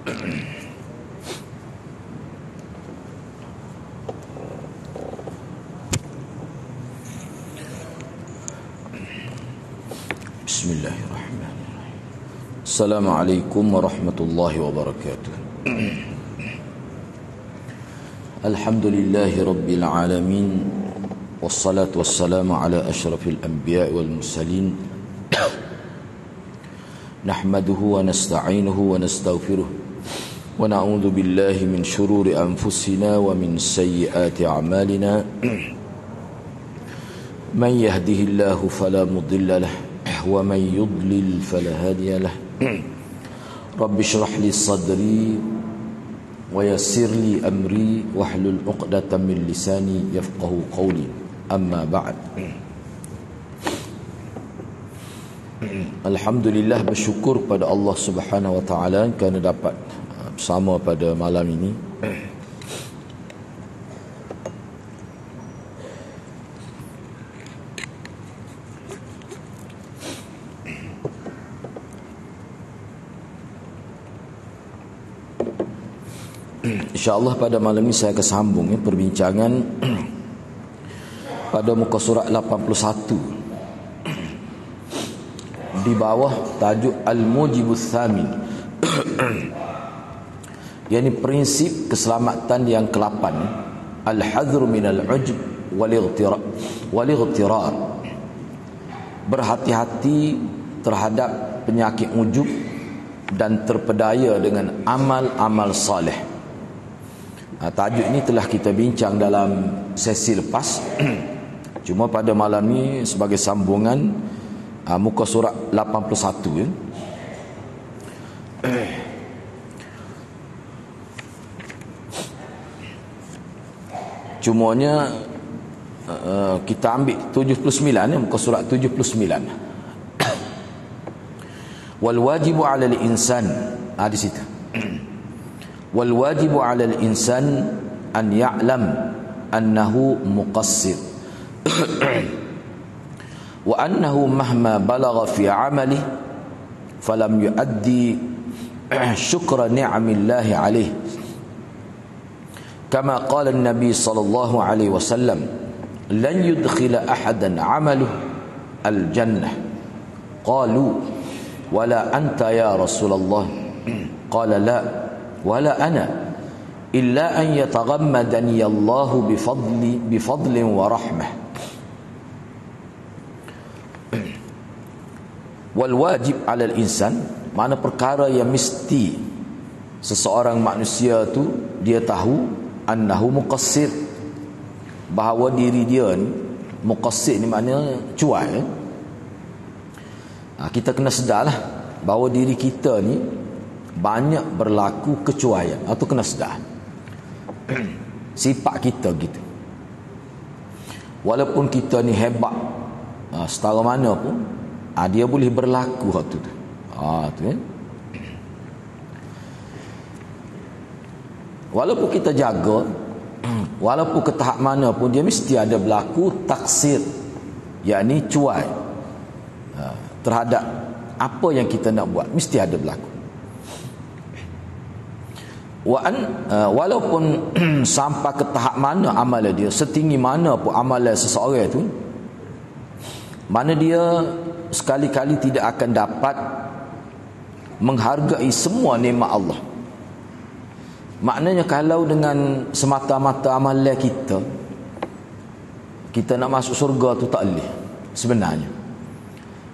Bismillahirrahmanirrahim. Assalamualaikum warahmatullahi wabarakatuh. Alhamdulillahi rabbil alamin. Wassalatu wassalamu ala ashrafil anbiya'i wal mursalin. Nahmaduhu wa nasta'inuhu wa nastaghfiruh. Wa na'udzu billahi min shururi anfusina wa min sayyiati a'malina. Man yahdihillahu fala mudilla lahu wa man yudlil fala hadiya lahu. Rabbi shrah li sadri wa yassir li amri wahlul 'uqdatam min lisani yafqahu qawli. Amma ba'd. Alhamdulillah, bersyukur pada Allah Subhanahu wa taala kerana dapat bersama pada malam ini. InsyaAllah pada malam ini saya akan sambung perbincangan pada muka surat 81 di bawah tajuk Al-Mujibus Tsamin, yakni prinsip keselamatan yang ke-8, Al-Hadhr minal ujub wal-ightirar, berhati-hati terhadap penyakit ujub dan terpedaya dengan amal-amal saleh. Tajuk ini telah kita bincang dalam sesi lepas. Cuma pada malam ni sebagai sambungan muka surat 81 ya. Cumanya kita ambil 79 ya, muka surat 79. Wal wajibu 'alal insan, di situ. Wal wajibu 'alal insan an ya'lam annahu muqassir wa annahu mahma balagha fi 'amalihi falam yuaddi syukra ni'amillahi 'alaihi kama qala an-nabi sallallahu alaihi wasallam lan yudkhila ahadan 'amaluhu al-jannah qalu wala anta ya Rasulullah qala la wala ana illa an yataghammadani Allah bifadlin wa rahmah. Wal wajib 'alal insan, mana perkara yang mesti seseorang manusia tu dia tahu, annahu muqassir, bahawa diri dia ni muqassir ni maknanya cuai. Kita kena sedarlah bahawa diri kita ni banyak berlaku kecuaian, atau kena sedar sifat kita gitu. Walaupun kita ni hebat setara mana pun, dia boleh berlaku waktu tu. Tu kan. Walaupun kita jaga, walaupun ke tahap mana pun, dia mesti ada berlaku taksir, yakni cuai terhadap apa yang kita nak buat, mesti ada berlaku. Walaupun sampai ke tahap mana amalan dia, setinggi mana pun amalan seseorang itu, mana dia sekali-kali tidak akan dapat menghargai semua nikmat Allah. Maknanya kalau dengan semata-mata amalan kita nak masuk surga tu tak boleh sebenarnya.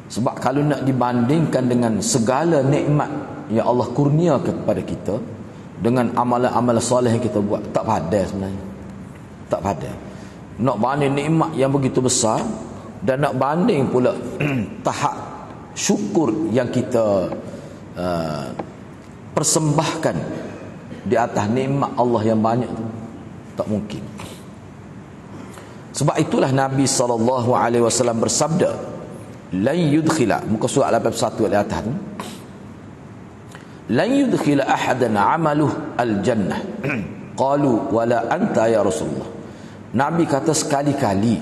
Sebab kalau nak dibandingkan dengan segala nikmat yang Allah kurniakan kepada kita dengan amalan-amalan soleh yang kita buat, tak padan sebenarnya. Tak padan. Nak banding nikmat yang begitu besar dan nak banding pula tahap syukur yang kita persembahkan di atas nikmat Allah yang banyak tu, tak mungkin. Sebab itulah Nabi SAW bersabda, lan yudkhila, muka surat 81 di atas tu, lan yudkhila ahadan 'amaluhu al-jannah qalu wala anta ya Rasulullah. Nabi kata sekali-kali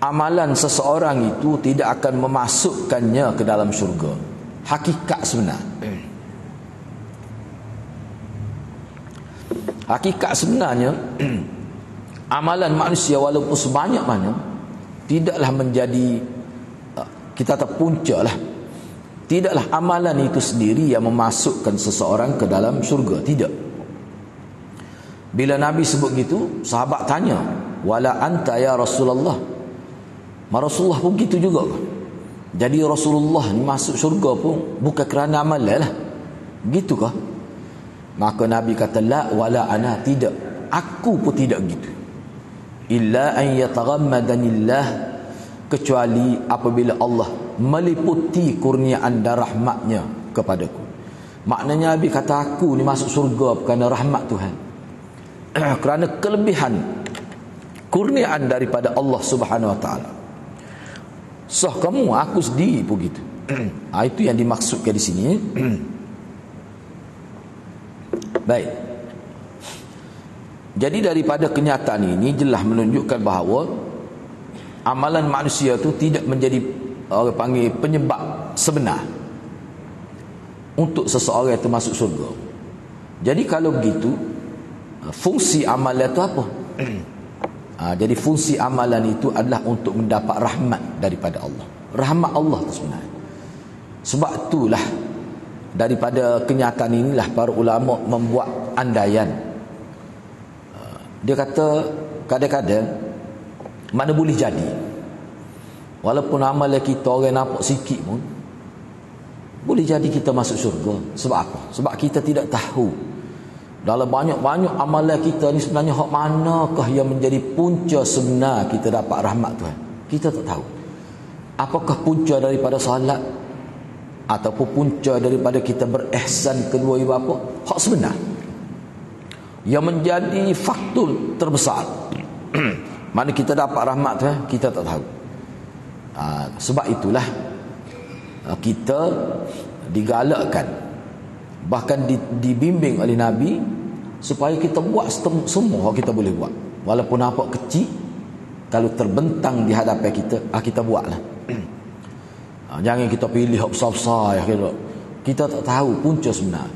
amalan seseorang itu tidak akan memasukkannya ke dalam syurga. Hakikat sebenar. Hakikat sebenarnya amalan manusia walaupun sebanyak mana tidaklah menjadi kita terpunca lah. Tidaklah amalan itu sendiri yang memasukkan seseorang ke dalam syurga. Tidak. Bila Nabi sebut gitu, sahabat tanya, wala anta ya Rasulullah. Rasulullah pun gitu juga. Jadi Rasulullah ni masuk syurga pun bukan kerana amalan lah. Gitu kah? Maka Nabi kata, la wala ana, tidak. Aku pun tidak gitu. Illa an yataghammadanillah, kecuali apabila Allah meliputi kurniaan dan rahmatnya kepadaku. Maknanya Nabi kata aku ni masuk surga kerana rahmat Tuhan. Kerana kelebihan kurniaan daripada Allah Subhanahu Wa Taala. So kamu, aku sendiri pun gitu. Itu yang dimaksudkan di sini. Baik. Jadi daripada kenyataan ini jelas menunjukkan bahawa amalan manusia itu tidak menjadi orang panggil penyebab sebenar untuk seseorang itu masuk surga. Jadi kalau begitu, fungsi amalan itu apa? Jadi fungsi amalan itu adalah untuk mendapat rahmat daripada Allah. Rahmat Allah itu sebenarnya. Sebab itulah daripada kenyataan inilah para ulama membuat andaian. Dia kata kadang-kadang mana boleh jadi, walaupun amalan kita orang nampak sikit pun, boleh jadi kita masuk syurga. Sebab apa? Sebab kita tidak tahu dalam banyak-banyak amalan kita ni sebenarnya hak manakah yang menjadi punca sebenar kita dapat rahmat Tuhan. Kita tak tahu. Apakah punca daripada salat, ataupun punca daripada kita berihsan kedua ibu bapa? Hak sebenar yang menjadi faktor terbesar mana kita dapat rahmat Tuhan, kita tak tahu. Sebab itulah kita digalakkan, bahkan dibimbing oleh Nabi supaya kita buat semua kita boleh buat, walaupun nampak kecil. Kalau terbentang di hadapan kita buatlah. Jangan kita pilih hak besar-besar. Kita tak tahu punca sebenar.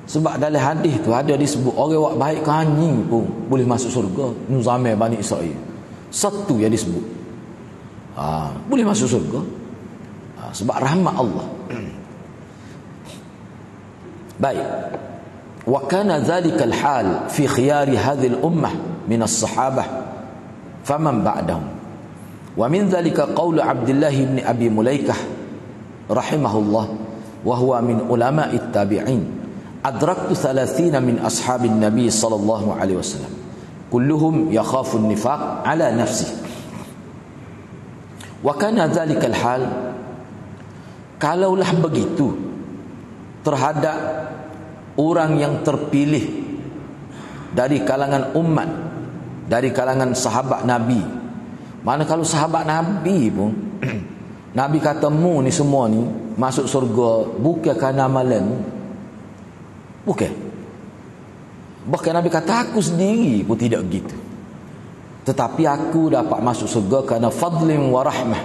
Sebab dalam hadis tu ada disebut orang buat baik ke anjing pun boleh masuk surga. Nuzamai Bani Israel. Satu yang disebut. Boleh masuk surga. Sebab rahmat Allah. Baik. Wa kana dzalikal hal fi khiyari hadhihi al-ummah min as-sahabah faman ba'dahum. Wa min dzalika qaulu Abdullah bin Abi Mulaikah rahimahullah wa huwa min ulama'i at-tabi'in. Adraktu 30 min ashabin Nabi sallallahu alaihi wasallam kulluhum yakhafu an-nifaq ala nafsihi. Wa kana dzalikal hal, kalaulah begitu terhadap orang yang terpilih dari kalangan umat, dari kalangan sahabat Nabi. Mana kalau sahabat Nabi pun Nabi kata mu ni semua ni masuk surga bukan kerana amalan, bukan. Bahkan Nabi kata aku sendiri pun tidak begitu, tetapi aku dapat masuk surga kerana fadlin wa rahmah.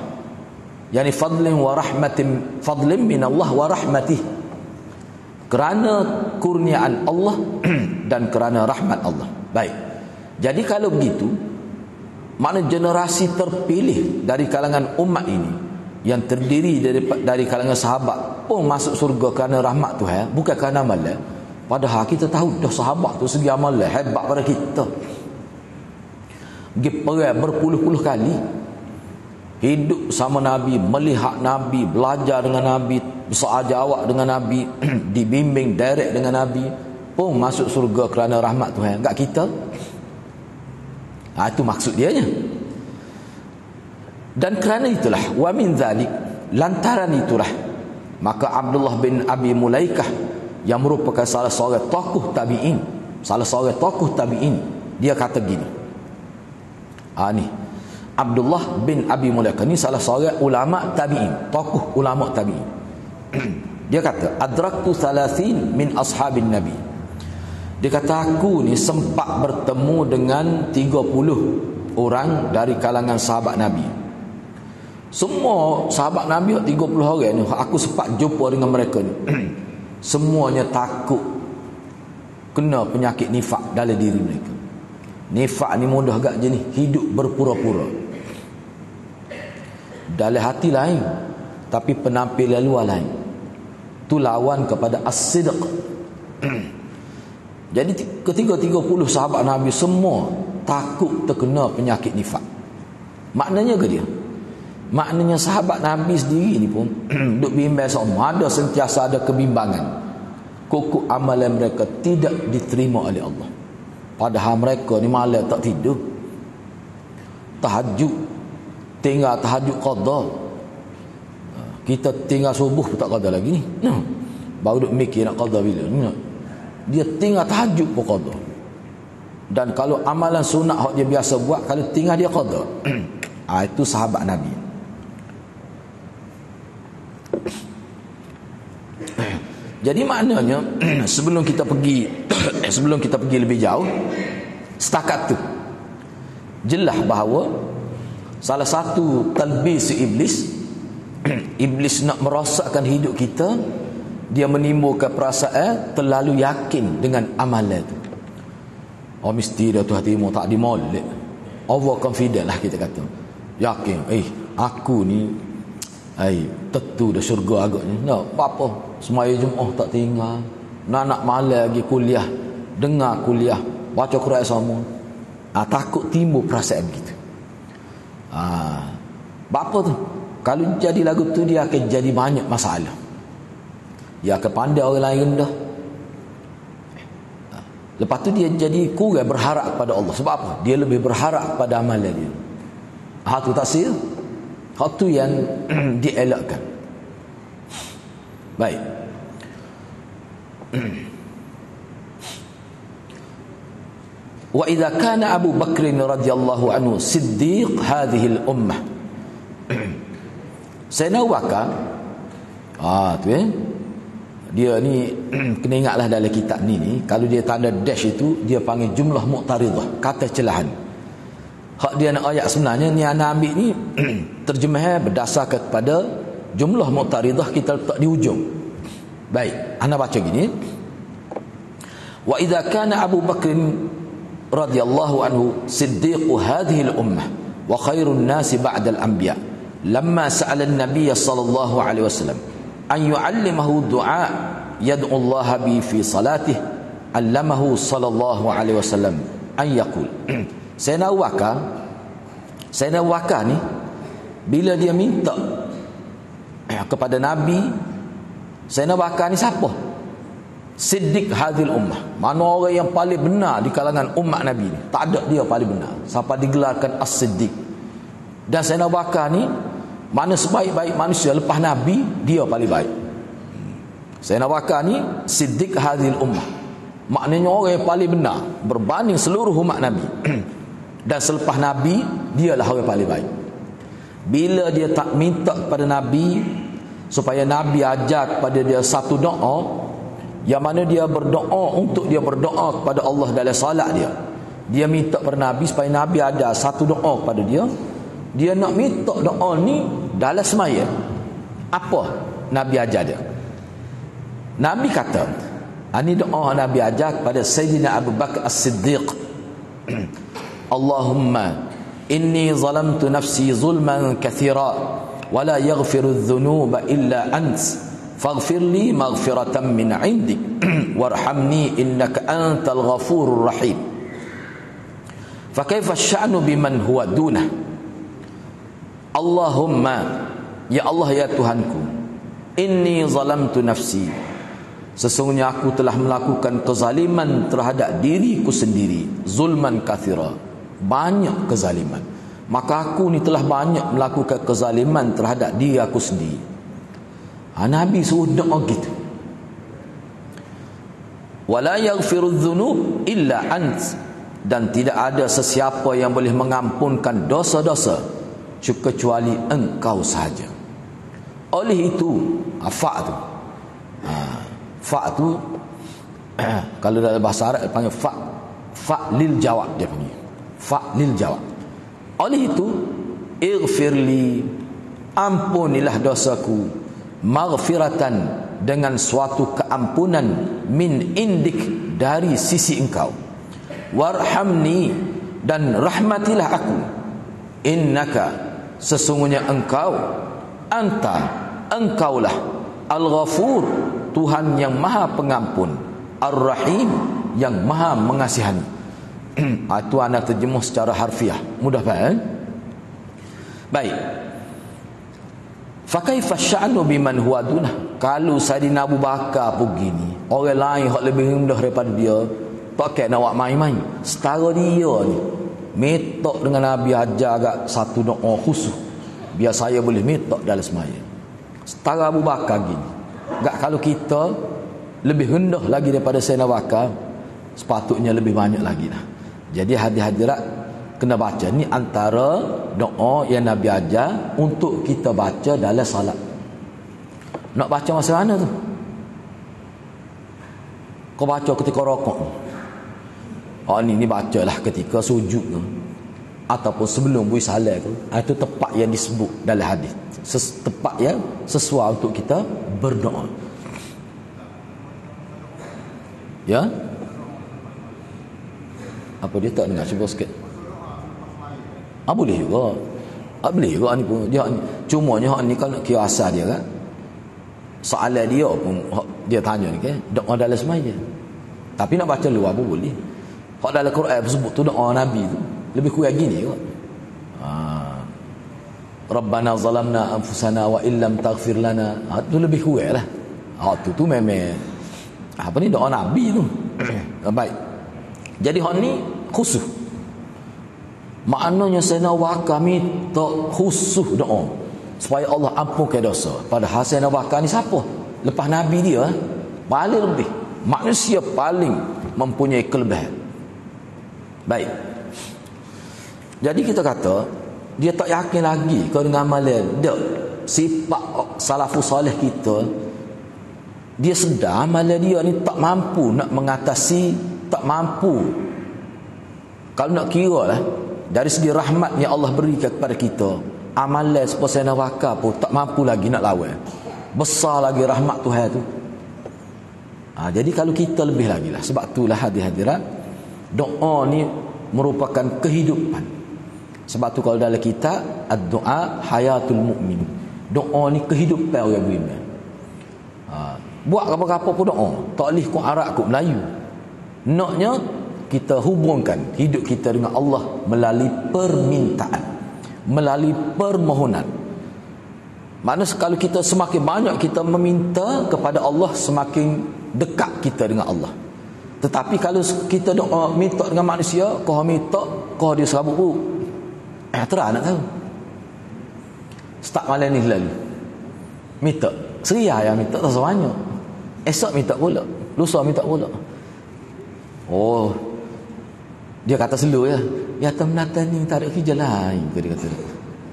Yani fadlin wa rahmatin, fadlin min Allah wa rahmatih, kerana kurniaan Allah dan kerana rahmat Allah. Baik. Jadi kalau begitu, makna generasi terpilih dari kalangan umat ini yang terdiri dari kalangan sahabat pun masuk surga kerana rahmat Tuhan, bukan kerana amalan. Padahal kita tahu dah sahabat tu segi amalan hebat pada kita. Pergi perang berpuluh-puluh kali, hidup sama Nabi, melihat Nabi, belajar dengan Nabi, bersajawab dengan Nabi, dibimbing direct dengan Nabi, pun masuk surga kerana rahmat Tuhan. Enggak kita? Itu maksud dia nya. Dan kerana itulah, wa min dzalik, lantaran itulah, maka Abdullah bin Abi Mulaikah yang merupakan salah seorang tokoh tabi'in, dia kata gini. Ni Abdullah bin Abi Mulaikah ni salah seorang ulama tabi'in, tokoh ulama tabi'in. Dia kata adraktu 30 min ashabin Nabi. Dia kata aku ni sempat bertemu dengan 30 orang dari kalangan sahabat Nabi. Semua sahabat Nabi 30 orang ni aku sempat jumpa dengan mereka ni. Semuanya takut kena penyakit nifak dalam diri mereka. Nifak ni mudah agak je ni, hidup berpura-pura. Dalam hati lain, tapi penampilan luar lain. Tu lawan kepada as-sidq. Jadi ketiga 30 sahabat Nabi semua takut terkena penyakit nifak. Maknanya ke dia? Maknanya sahabat Nabi sendiri ni pun duk bimbang sama, ada sentiasa ada kebimbangan. Kuku amalan mereka tidak diterima oleh Allah. Padahal mereka ni malam tak tidur, tahajud, tinggal tahajud qada. Kita tinggal subuh pun tak qada lagi ni. Baru duk mikir nak qada bila. Dia tinggal tahajud pun qada. Dan kalau amalan sunat hak dia biasa buat, kalau tinggal dia qada. Itu sahabat Nabi. Jadi maknanya sebelum kita pergi lebih jauh, setakat tu jelas bahawa salah satu talbis iblis nak merosakkan hidup kita, dia menimbulkan perasaan terlalu yakin dengan amalan tu. Oh mesti dah tu hatimu tak dimolek. Overconfident lah kita kata. Yakin, aku ni tentu dah syurga agaknya. No, apa-apa. Semaya Jumaat tak tinggal. Nak malam lagi kuliah, dengar kuliah, baca Quran sama. Takut timbul perasaan begitu. Apa tu? Kalau jadi lagu tu, dia akan jadi banyak masalah. Dia akan pandai orang lain rendah. Lepas tu dia jadi kurang berharap kepada Allah. Sebab apa? Dia lebih berharap pada amalan dia. Tu taksir. Tu yang dielakkan. Baik. Wa idza kana Abu Bakr radhiyallahu anhu siddiq hadhihi al-ummah. Sayyidina Abu Bakar dia ni kena ingatlah dalam kitab ni kalau dia tanda dash itu dia panggil jumlah mu'taridah, kata celahan. Hak dia nak ayat sebenarnya ni ana ambil ni terjemahan berdasarkan kepada jumlah mu'taridah kita letak di hujung. Baik, ana baca gini. Wa idza kana Abu Bakr radhiyallahu anhu siddiqu hadhihi al-ummah wa khairun nasi ba'da al-anbiya lamma sa'ala an-nabiy sallallahu alaihi wasallam an yu'allimahu du'a yad'u Allah bi fi salatih allamahu sallallahu alaihi wasallam an yaqul. Sayyidina Abu Bakar ni bila dia minta kepada Nabi, Sayyidina Abu Bakar ni siapa? Siddiq hadhil ummah. Mana orang yang paling benar di kalangan umat Nabi ni? Tak ada dia paling benar. Sampai digelarkan As-Siddiq. Dan Sayyidina Abu Bakar ni mana sebaik-baik manusia lepas Nabi, dia paling baik. Sayyidina Abu Bakar ni Siddiq hadhil ummah. Maknanya orang yang paling benar berbanding seluruh umat Nabi. Dan selepas Nabi, dialah orang paling baik. Bila dia tak minta kepada Nabi supaya Nabi ajar kepada dia satu doa, yang mana dia berdoa untuk dia berdoa kepada Allah dalam salat dia. Dia minta kepada Nabi supaya Nabi ajar satu doa kepada dia. Dia nak minta doa ni dalam semaya. Apa Nabi ajar dia? Nabi kata, ini doa Nabi ajar kepada Sayyidina Abu Bakar As-Siddiq. Allahumma inni zalamtu nafsi zulman kathira wa la yaghfiru adh-dhunuba illa ant faghfir li maghfiratan min 'indik warhamni innaka antal ghafurur rahim. Fa kaifa ash-sha'nu biman huwa dunah? Allahumma, ya Allah ya Tuhanku, inni zalamtu nafsi, sesungguhnya aku telah melakukan kezaliman terhadap diriku sendiri, zulman kathira, banyak kezaliman. Maka aku ni telah banyak melakukan kezaliman terhadap diri aku sendiri. Nabi suruh doa gitu. Wala yaghfiru dzunub illa ant, dan tidak ada sesiapa yang boleh mengampunkan dosa-dosa kecuali engkau sahaja. Oleh itu, fa' tu. Fa' tu kalau dalam bahasa Arab panggil fa' lil jawab, dia panggil fa' lil jawab. Oleh itu, ighfirli, ampunilah dosaku, maghfiratan, dengan suatu keampunan min indik, dari sisi engkau. Warhamni, dan rahmatilah aku. Innaka, sesungguhnya engkau, engkaulah Al-Ghafur, Tuhan yang maha pengampun, Ar-Rahim, yang maha mengasihani. Itu anak terjemuh secara harfiah, mudah faham? Baik. Fa kaifa sya'nu biman huwa dunah? Kalau Saidina Abu Bakar begini, orang lain hak lebih rendah daripada dia, tak kena nak main-main. Setara dia ni, metok dengan Nabi ajar agak satu doa khusus, biar saya boleh metok dalam sembahyang. Setara Abu Bakar gini. Gak kalau kita lebih rendah lagi daripada Saidina Abu Bakar, sepatutnya lebih banyak lagi lah. Jadi hadirat kena baca ni antara doa yang Nabi ajar untuk kita baca dalam salat. Nak baca masa mana tu? Kau baca ketika rokok. Oh ni bacalah ketika sujud tu, ataupun sebelum buih salat tu. Itu tepat yang disebut dalam hadis. Tepat yang sesuai untuk kita berdoa. Ya? Apa dia tak dengar? Cuba sikit. Boleh juga. Boleh juga ni pun. Dia cumanya hak ni kan kira asal dia kan. Soalan dia pun dia tanya ni kan, doa dalam sembahyang. Tapi nak baca luar pun boleh. Hak dalam Quran sebut tu doa Nabi tu lebih kurang gini kot. Rabbana zalamna anfusana wa illam taghfir lana. Tu lebih kurang lah. Tu memang apa ni doa Nabi tu. Baik. Jadi hak ni khusus. Maknanya Sayyidina Abu Bakar minta khusus doa supaya Allah ampunkan dosa. Padahal Sayyidina Abu Bakar ni siapa? Lepas Nabi dia paling lebih, manusia paling mempunyai kelebihan. Baik. Jadi kita kata dia tak yakin lagi kalau dengan amalan dia. Sifat salafus salih kita, dia sedar amalan dia ni tak mampu nak mengatasi, tak mampu. Kalau nak kira lah dari segi rahmat yang Allah berikan kepada kita, amalan seperti Sayyidina Abu Bakar pun tak mampu lagi nak lawan. Besar lagi rahmat Tuhan tu. Jadi kalau kita lebih lagi lah. Sebab itulah hadirat, doa ni merupakan kehidupan. Sebab tu kalau dalam kitab ad-doa hayatul mu'min, doa ni kehidupan orang beriman. Buat apa-apa pun doa, tak boleh kau Arab kau Melayu. Naknya kita hubungkan hidup kita dengan Allah melalui permintaan, melalui permohonan. Maksudnya kalau kita semakin banyak kita meminta kepada Allah, semakin dekat kita dengan Allah. Tetapi kalau kita doa minta dengan manusia, kau minta, kau dia serabut buruk, terang nak tahu. Start malam ni lalu minta, seria yang minta tak sebanyak, esok minta pula, lusa minta pula. Dia kata selu ya. Ya temnatan ni tak ada kerja lain ke dia kata.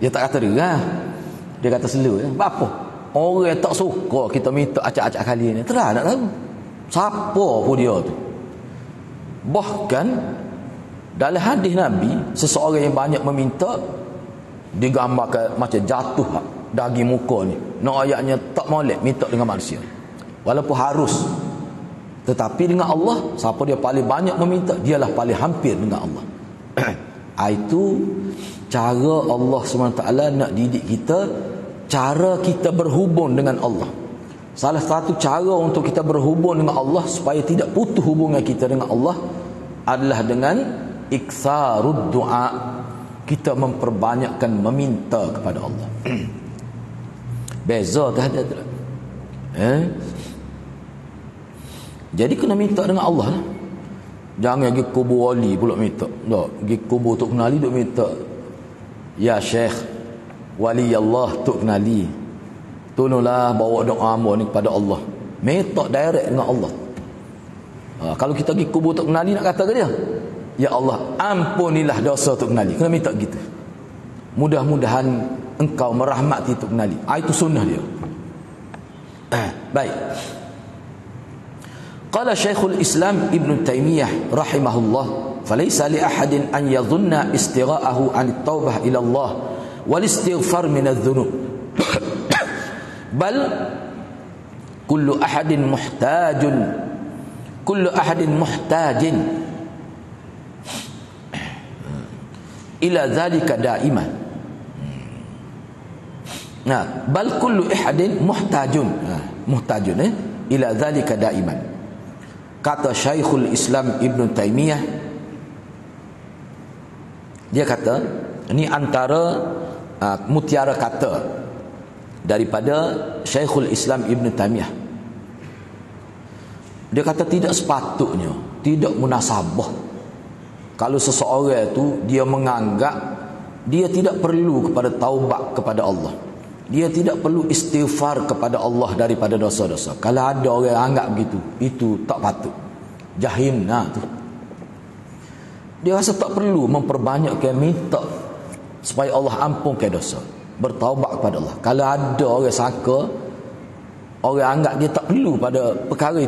Dia tak kata dia. Dia kata selu ya. Apa? Orang yang tak suka kita minta acak-acak kali ni. Terang nak tahu. Siapa pun dia tu. Bahkan dalam hadis Nabi, seseorang yang banyak meminta digambarkan macam jatuh daging muka ni. Nak ayatnya tak molek minta dengan manusia. Walaupun harus. Tetapi dengan Allah, siapa dia paling banyak meminta, dialah paling hampir dengan Allah. Itu cara Allah SWT nak didik kita, cara kita berhubung dengan Allah. Salah satu cara untuk kita berhubung dengan Allah supaya tidak putus hubungan kita dengan Allah adalah dengan iktsarud du'a. Kita memperbanyakkan meminta kepada Allah. Beza tak ada. Jadi kena minta dengan Allah lah. Jangan pergi kubur wali pula minta. Tak, pergi kubur Tok Kenali duk minta. Ya Syekh, wali Allah Tok Kenali, tolonglah bawa doa hamba ni kepada Allah. Minta direct dengan Allah. Kalau kita pergi kubur Tok Kenali nak kata ke dia, ya Allah ampunilah dosa Tok Kenali. Kena minta gitu. Mudah-mudahan engkau merahmati Tok Kenali. Itu sunnah dia. Baik. Qala Syekhul Islam Ibn Taymiyah rahimahullah, falaysa li ahadin an yadhunna istighra'ahu an at-taubah ila Allah wal istighfar min adh-dhunub bal kullu ahadin muhtajin ila zalika daiman. Nah, bal kullu ahadin muhtajun ila zalika daiman. Kata Syekhul Islam Ibn Taimiyah, dia kata, ini antara mutiara kata daripada Syekhul Islam Ibn Taimiyah. Dia kata tidak sepatutnya, tidak munasabah kalau seseorang itu dia menganggap dia tidak perlu kepada taubat kepada Allah, dia tidak perlu istighfar kepada Allah daripada dosa-dosa. Kalau ada orang anggap begitu, itu tak patut. Jahim tu. Dia rasa tak perlu memperbanyakkan minta supaya Allah ampunkan dosa, bertaubat kepada Allah. Kalau ada orang sangka, orang anggap dia tak perlu pada perkara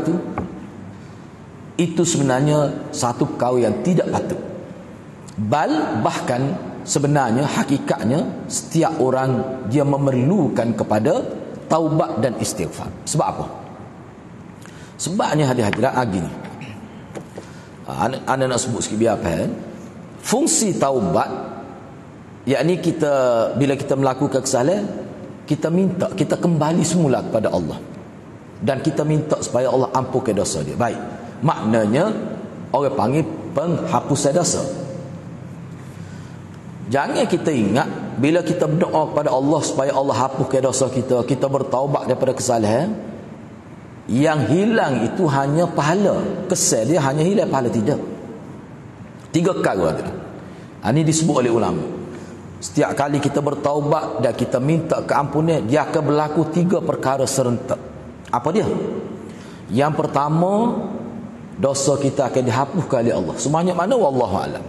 itu sebenarnya satu perkara yang tidak patut. Bahkan sebenarnya hakikatnya setiap orang dia memerlukan kepada taubat dan istighfar. Sebab apa? Sebabnya hadirat lagi ni, anda nak sebut sikit biar apa. Fungsi taubat, yakni kita bila kita melakukan kesalahan, kita minta, kita kembali semula kepada Allah dan kita minta supaya Allah ampunkan dosa dia. Baik, maknanya orang panggil penghapusan dosa. Jangan kita ingat bila kita berdoa kepada Allah supaya Allah hapuskan dosa kita, kita bertaubat daripada kesalahan, yang hilang itu hanya pahala. Kesal dia hanya hilang pahala, tidak. 3 perkara tu. Ini disebut oleh ulama. Setiap kali kita bertaubat dan kita minta keampunan, dia akan berlaku 3 perkara serentak. Apa dia? Yang pertama, dosa kita akan dihapuskan oleh Allah. Sebanyak mana wallahu alam.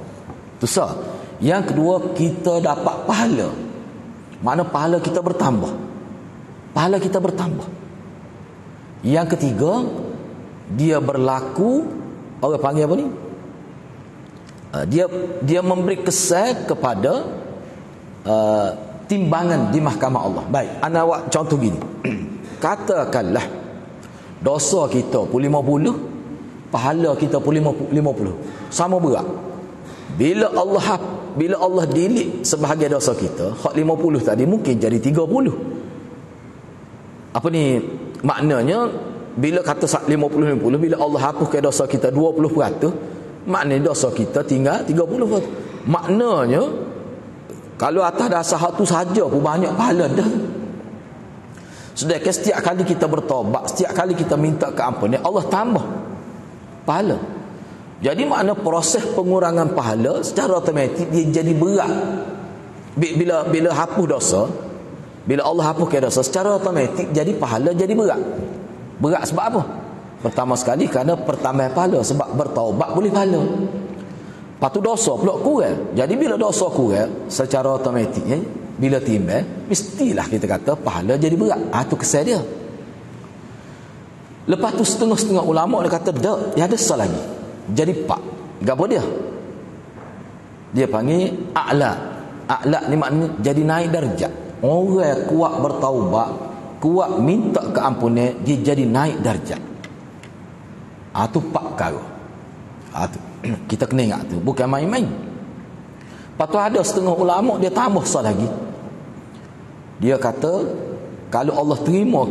Tu sah. Yang kedua, kita dapat pahala. Mana pahala kita bertambah. Pahala kita bertambah. Yang ketiga, dia berlaku, orang panggil apa ni? Dia memberi kesan kepada timbangan di mahkamah Allah. Baik, ana buat contoh gini. Katakanlah dosa kita pun 50, pahala kita pun 50. Sama berat. Bila Allah delete sebahagian dosa kita, hak 50 tadi mungkin jadi 30. Apa ni maknanya? Bila kata 50-50, bila Allah hapuskan dosa kita 20%, maknanya dosa kita tinggal 30%. Maknanya kalau atas dasar hak tu saja pun banyak pahala dah. Sedangkan setiap kali kita bertaubat, setiap kali kita minta keampunan, Allah tambah pahala. Jadi makna proses pengurangan pahala secara automatik dia jadi berat. Bila hapus dosa, bila Allah hapuskan dosa, secara automatik jadi pahala jadi berat. Berat sebab apa? Pertama sekali kerana pertambahan pahala, sebab bertaubat boleh pahala. Lepas tu dosa pula kurang. Jadi bila dosa kurang, secara automatiknya bila timbang, mestilah kita kata pahala jadi berat. Itu kesan dia. Lepas tu setengah-setengah ulama dia kata tak, dia ada salah lagi. Jadi pak, gapo dia? Dia panggil a'la. A'la ni maknanya jadi naik darjat. Orang kuat bertaubat, kuat minta keampunan, dia jadi naik darjat. Tu pak perkara. Kita kena ingat tu, bukan main-main. Lepas tu ada setengah ulama dia tambah salah lagi. Dia kata kalau Allah terima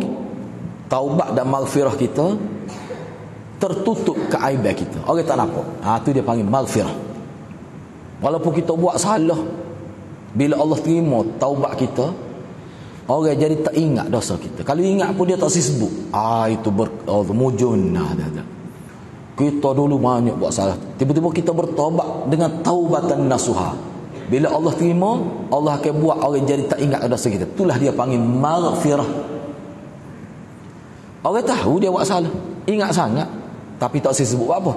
taubat dan maghfirah kita, tertutup keaiban kita, orang tak nampak. Tu dia panggil maghfirah. Walaupun kita buat salah, bila Allah terima taubat kita, orang jadi tak ingat dosa kita. Kalau ingat pun dia tak sebut. Itu mujunah dah. Kita dulu banyak buat salah, tiba-tiba kita bertaubat dengan taubatan nasuha. Bila Allah terima, Allah akan buat orang jadi tak ingat dosa kita. Itulah dia panggil maghfirah. Orang tahu dia buat salah, ingat sangat, tapi tak sebut apa.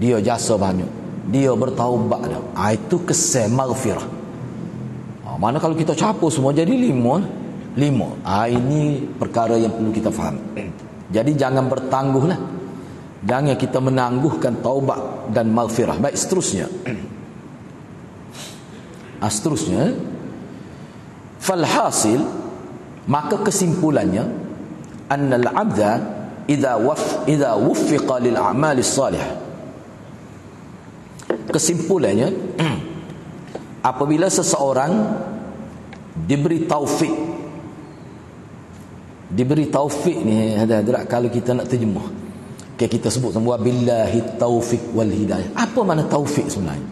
Dia jasa banyak, dia bertaubat dah. Itu kesan maghfirah. Mana kalau kita capur semua jadi 5. Ini perkara yang perlu kita faham. Jadi jangan bertangguhlah. Jangan kita menangguhkan taubat dan maghfirah. Baik, seterusnya. Falhasil, maka kesimpulannya, anna al-'abda idza wuffiqa lil a'mali salihah. Kesimpulannya, apabila seseorang diberi taufik ni ada kalau kita nak terjemah, kita sebut semua billahi taufik wal hidayah. Apa makna taufik sebenarnya?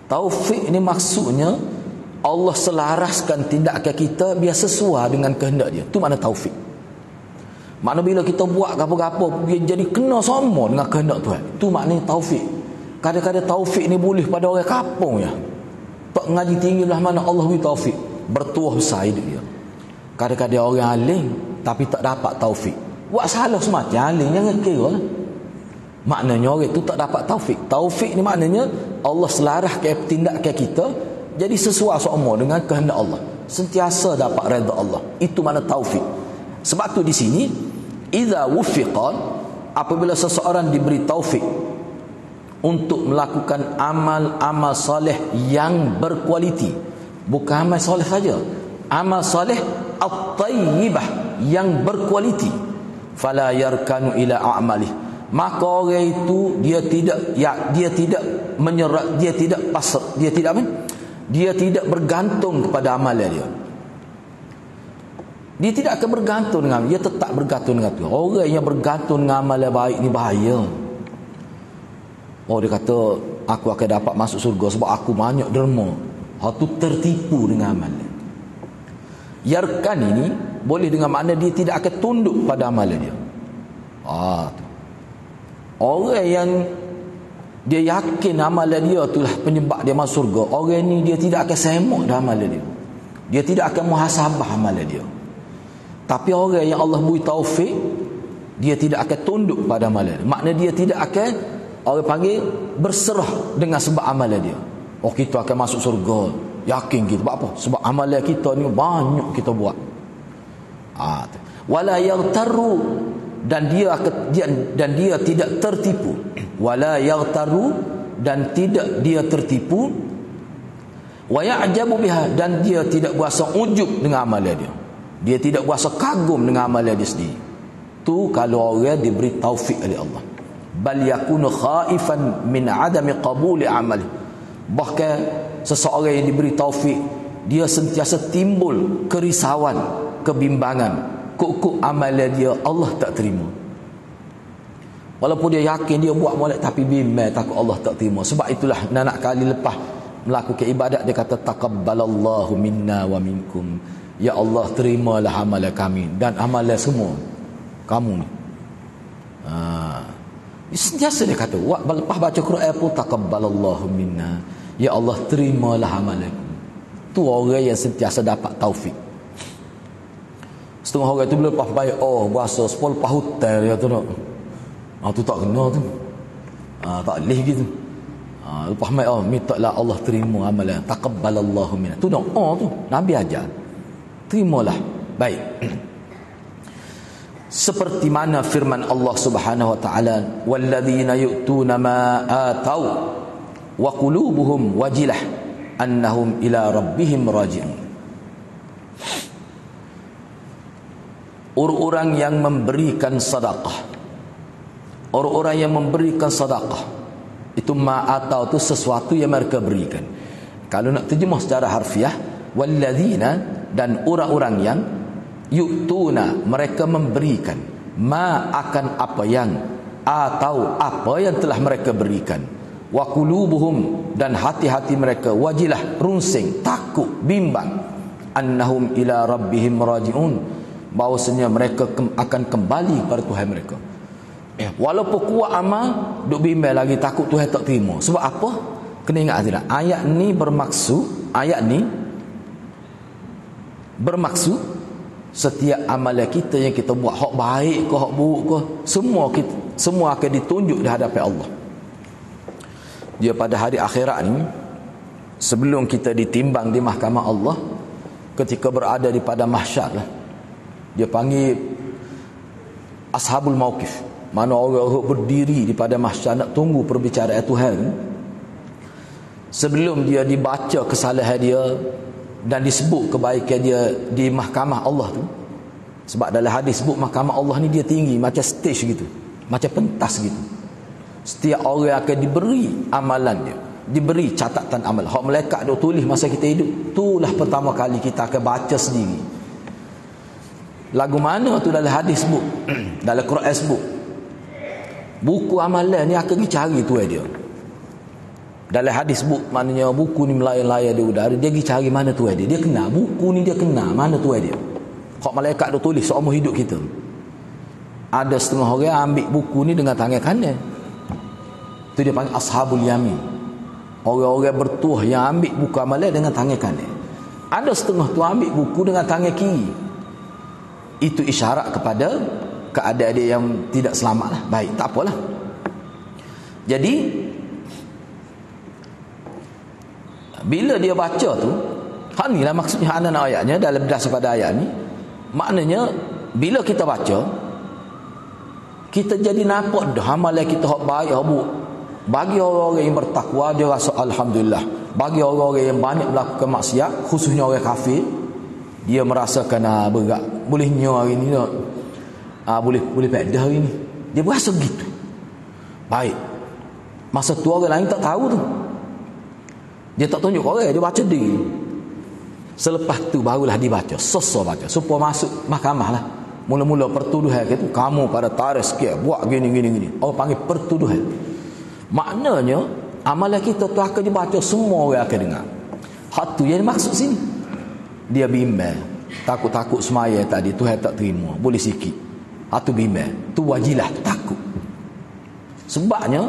Taufik ni maksudnya Allah selaraskan tindakan kita biar sesuai dengan kehendak dia. Tu makna taufik. Makna bila kita buat apa-apa dia jadi kena sama dengan kehendak Tuhan. Tu maknanya taufik. Kadang-kadang taufik ni boleh pada orang kampung ya. Pak ngaji tinggi belah mana Allah beri taufik, bertuah besar hidup dia. Kadang-kadang orang alim tapi tak dapat taufik, buat salah semacam alim, jangan kira lah. Maknanya orang itu tak dapat taufik. Taufik ni maknanya Allah selaraskan tindakan kita jadi sesuai sama dengan kehendak Allah, sentiasa dapat redha Allah. Itu makna taufik. Sebab tu di sini idza wufiqa, apabila seseorang diberi taufik untuk melakukan amal-amal soleh yang berkualiti, bukan amal soleh saja, amal soleh at-tayyibah yang berkualiti, fala yarkanu ila a'malih, maka orang itu dia tidak menyerah, dia tidak bergantung kepada amalan dia. Dia tidak akan bergantung dengan, dia tetap bergantung dengan Tuhan. Orang yang bergantung dengan amalan baik ni bahaya. Oh, dia kata aku akan dapat masuk surga sebab aku banyak derma. Hak tu tertipu dengan amalan. Yarkan ini boleh dengan makna dia tidak akan tunduk pada amalan dia. Tu. Orang yang dia yakin amalan dia itulah penyebab dia masuk surga, orang ni dia tidak akan semak dengan amalan dia. Dia tidak akan muhasabah amalan dia. Tapi orang yang Allah beri taufik, dia tidak akan tunduk pada amalan dia. Makna dia tidak akan, orang panggil, berserah dengan sebab amalan dia. Oh, kita akan masuk surga, yakin kita. Sebab apa? Sebab amalan kita ni banyak kita buat. Wala yaghtaru, dan dia tidak tertipu. Wala yaghtaru, dan tidak dia tertipu. Wa ya'jabu biha, dan dia tidak berasa ujub dengan amalan dia. Dia tidak berasa kagum dengan amalan dia sendiri. Tu kalau orang diberi taufik oleh Allah. Bal yakunu khaifan min adami qabuli amali. Bahkan seseorang yang diberi taufik, dia sentiasa timbul kerisauan, kebimbangan, kok amalan dia Allah tak terima. Walaupun dia yakin dia buat molek, tapi bimbang takut Allah tak terima. Sebab itulah nak kali lepas melakukan ibadat dia kata taqabbalallahu minna wa minkum. Ya Allah, terimalah amalan kami dan amalan semua kamu ni. Sentiasa dia kata, lepas baca Quran pun taqabbalallahu minna. Ya Allah, terimalah amalan. Tu orang yang sentiasa dapat taufik. Setengah orang tu bila lepas baik, berasa 10 lepas hutan dia tu nak. Tu tak kena tu. Tak boleh gitu. Lepas mai mintalah Allah terima amalan. Taqabbalallahu minna. Tu doa tu Nabi ajar. Terimalah. Baik. Seperti mana firman Allah Subhanahu wa taala, walladzina yu'tuna ma atau wa qulubuhum wajilah annahum ila rabbihim raji'un. Orang-orang yang memberikan sedekah, orang-orang yang memberikan sedekah itu ma atau itu sesuatu yang mereka berikan. Kalau nak terjemah secara harfiah, walladzina, dan orang-orang yang yu'tuna, mereka memberikan ma akan apa yang atau apa yang telah mereka berikan, wa qulubuhum, dan hati-hati mereka wajilah, runsing, takut, bimbang, annahum ila rabbihim raji'un, bahawasanya mereka akan kembali kepada Tuhan mereka. Walaupun kuat amal, duk bimbang lagi, takut Tuhan tak terima. Sebab apa? Kena ingat tidak? Ayat ni bermaksud setiap amalan kita yang kita buat, hak baik ke hak buruk ke, semua akan ditunjuk di hadapan Allah. Dia pada hari akhirat ni, sebelum kita ditimbang di mahkamah Allah, ketika berada di pada mahsyar lah, dia panggil ashabul mauqif, mana orang berdiri di pada mahsyar nak tunggu perbicaraan Tuhan. Sebelum dia dibaca kesalahan dia dan disebut kebaikan dia di mahkamah Allah tu, Sebab dalam hadis sebut mahkamah Allah ni dia tinggi macam stage gitu, macam pentas gitu. Setiap orang akan diberi amalan dia, diberi catatan amal. Hak malaikat duk tulis masa kita hidup, itulah pertama kali kita akan baca sendiri. Lagu mana tu dalam hadis sebut dalam Quran sebut buku amalan ni akan dicari tu dia. Dalam hadis sebut maknanya buku ni melayang-layang di udara, dia pergi cari mana tu dia. Dia kenal buku ni, dia kenal mana tu dia. Hak malaikat duk tulis seumur hidup kita. Ada setengah orang ambil buku ni dengan tangan kanan. Tu dia panggil ashabul yamin. Orang-orang bertuah yang ambil buku amalan dengan tangan kanan. Ada setengah tu ambil buku dengan tangan kiri. Itu isyarat kepada keadaan dia yang tidak selamat lah. Baik, tak apalah. Jadi bila dia baca tu, ni lah maksudnya anak ayatnya dalam berdasar pada ayat ni. Maknanya bila kita baca, kita jadi nampak dah amalan kita hak baik, hak buruk. Bagi orang-orang yang bertakwa, dia rasa alhamdulillah. Bagi orang-orang yang banyak melakukan maksiat, khususnya orang kafir, dia merasakan berat. Bolehnya hari ni boleh pedah hari ni. Dia berasa begitu. Baik. Masa tu orang lain tak tahu tu. Dia tak tunjuk orang, dia baca diri. Selepas tu barulah dibaca, sesok baca supaya masuk mahkamah lah. Mula-mula pertuduhan itu, kamu pada tarikh sekian buat gini. Orang panggil pertuduhan. Maknanya amalan kita tu akan dibaca, semua orang akan dengar. Hak tu yang maksud sini. Dia bimbang, takut-takut semaya tadi Tuhan tak terima, boleh sikit. Hak tu bimbang, tu wajilah, tu takut. Sebabnya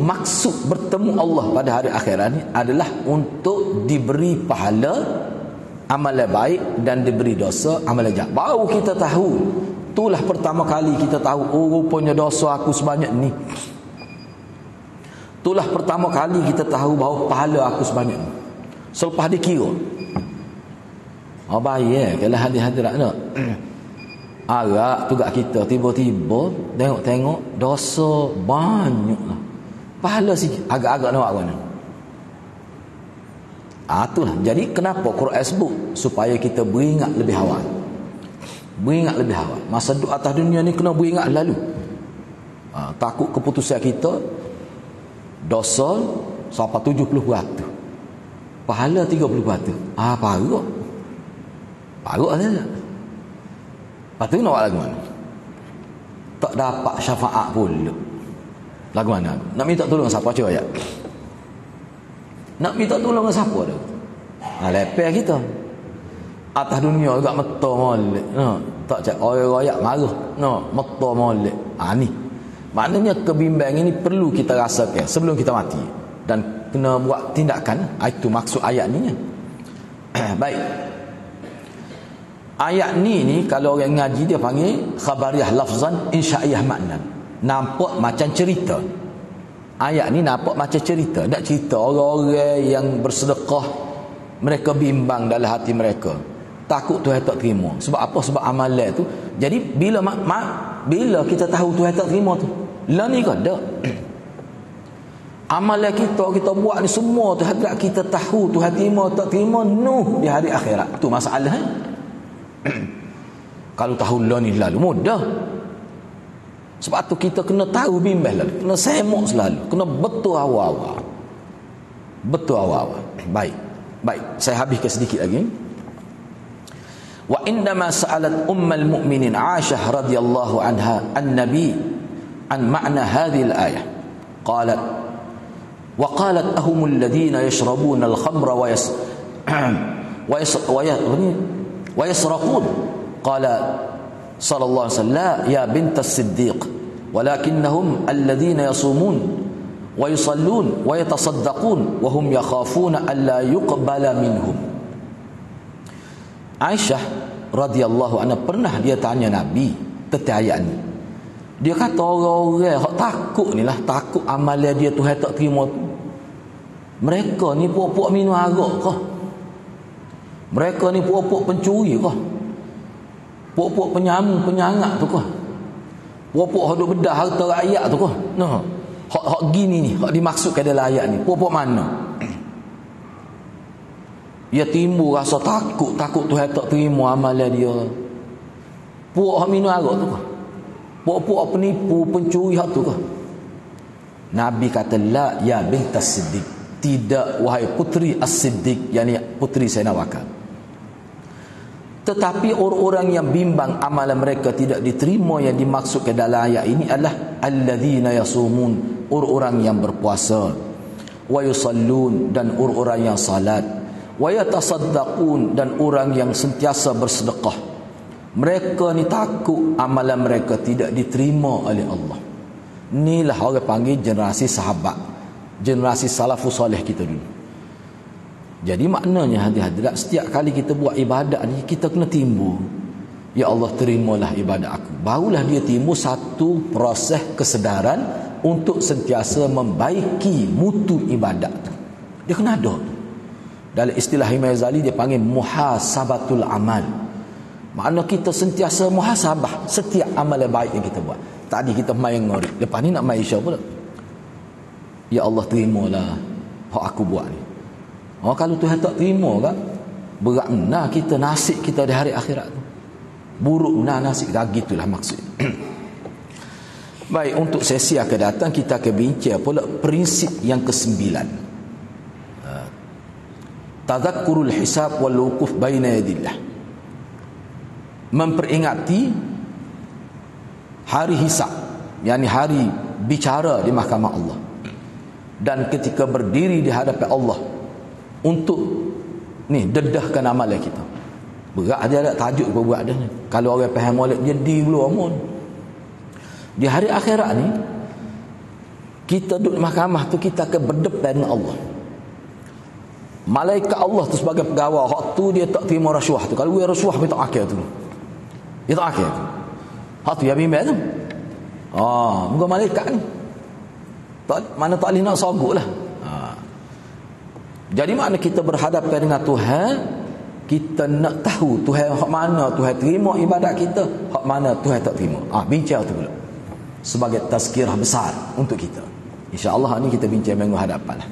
maksud bertemu Allah pada hari akhirat ni adalah untuk diberi pahala amalan baik dan diberi dosa amalan jahat. Baru kita tahu, itulah pertama kali kita tahu, oh rupanya dosa aku sebanyak ni. Itulah pertama kali kita tahu bahawa pahala aku sebanyak ni. Selepas dikira, baik kalau hadir-hadirat nak arak tu kat kita, tiba-tiba tengok dosa banyak lah, pahala sikit, agak-agak nak mana. Itulah. Jadi kenapa Quran sebut supaya kita beringat lebih awal. Beringat lebih awal. Masa duduk atas dunia ni kena beringat lalu. Takut keputusan kita dosa sampai 70%, pahala 30%. Parut saja. Lepas tu nak buat lagu mana? Tak dapat syafaat pula. Lagu mana? Nak minta tolong siapa? Cuba ayat. Nak minta tolong siapa dah? Lepeh kita. Atas dunia agak mata molek. Tak cak orang-orang marah. Mata molek. Ni. Maknanya kebimbangan ini perlu kita rasakan sebelum kita mati. Dan kena buat tindakan. Itu maksud ayat ni. Baik. Ayat ni kalau orang ngaji dia panggil khabariyah lafzan insya'iyah makna. Nampak macam cerita. Ayat ni nampak macam cerita. Tak cerita orang-orang yang bersedekah, mereka bimbang dalam hati mereka, takut Tuhan tak terima. Sebab apa? Sebab amalan tu. Jadi bila bila kita tahu Tuhan tak terima tu, lah ni kan dak. Amalan kita buat ni semua tu hadrat kita tahu Tuhan terima tak terima di hari akhirat. Tu masalah. Kalau tahu lah ni lalu mudah. Sebab tu kita kena tahu bimbang lalu, kena semok selalu, kena betul awal-awal. Betul awal-awal. Baik, saya habiskan sedikit lagi. Wa indama sa'alat ummul mu'minin Aisyah radhiyallahu anha an-nabi an ma'na hadhihi al-ayah. Qalat wa qalat ahumul ladina yashrabuna al-khamra wa yasraqun. Qala sallallahu alaihi wasallam ya bint as-siddiq walakinnahum alladhina yasumun wa yusallun wa yatasaddaqun wa hum yakhafuna alla yuqbala minhum. Aisyah radhiyallahu anha pernah dia tanya Nabi tentang ayat ni. Dia kata orang-orang hak takut ni lah, takut amalan dia Tuhan tak terima tu, mereka ni puak-puak minum arak kah? Mereka ni puak-puak pencuri kah? Puak-puak penyangat tu kah? Puak-puak duk bedah harta rakyat tu kah? Hak gini ni, hak dimaksudkan dalam ayat ni, puak-puak mana? Dia timbul rasa takut Tuhan tak terima amalan dia. Puak hak minum arak tu kah? Puak-puak penipu, pencuri hak tu kah? Nabi kata, la ya bintas Siddiq. Tidak, wahai putri As-Siddiq, yakni putri Sayyidina Bakar. Tetapi orang-orang yang bimbang amalan mereka tidak diterima, yang dimaksud ke dalam ayat ini adalah alladzina yasumun, orang-orang yang berpuasa, wa yusallun, dan orang-orang yang salat, wa yatasaddaqun, dan orang yang sentiasa bersedekah. Mereka ni takut amalan mereka tidak diterima oleh Allah. Inilah orang panggil generasi sahabat, generasi salafus soleh kita dulu. Jadi maknanya hadirat, setiap kali kita buat ibadat ni, kita kena timbul, ya Allah terimalah ibadat aku. Barulah dia timbul satu proses kesedaran untuk sentiasa membaiki mutu ibadat tu. Dia kena ada. Dalam istilah Imam Ghazali dia panggil muhasabatul amal. Makna kita sentiasa muhasabah setiap amalan baik yang kita buat. Tadi kita main ngorek, lepas ni nak main isya pula. Ya Allah terimalah hak aku buat ni. Oh, kalau Tuhan tak terima kan, berat benar kita nasib kita di hari akhirat tu. Buruk benar nasib kita, gitulah maksud. Baik, untuk sesi akan datang kita akan bincang pula prinsip yang ke-9. Tadhakkurul hisab wal wuquf baina yadillah. Memperingati hari hisab, yakni hari bicara di mahkamah Allah, dan ketika berdiri di hadapan Allah untuk ni dedahkan amalan kita. Berat dia ada tajuk apa buat dah ni. Kalau orang faham molek dia di dulu amun. Di hari akhirat ni kita duduk di mahkamah tu, kita akan berdepan dengan Allah. Malaikat Allah tu sebagai pegawai, hak tu dia tak terima rasuah tu. Kalau dia rasuah dia tak akal tu. Dia tak akal tu. Hak tu ya bimbang tu. Muka malaikat ni. Mana tak boleh nak sogok lah. Jadi makna kita berhadapan dengan Tuhan, kita nak tahu Tuhan hak mana Tuhan terima ibadat kita, hak mana Tuhan tak terima. Bincang tu pula sebagai tazkirah besar untuk kita. InsyaAllah ni kita bincang minggu hadapan lah.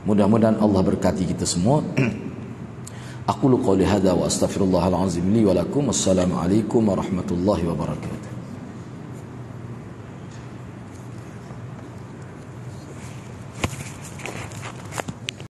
Mudah-mudahan Allah berkati kita semua. Aqulu qawli hadza wa astaghfirullahal azim li wa lakum. Assalamualaikum warahmatullahi wabarakatuh.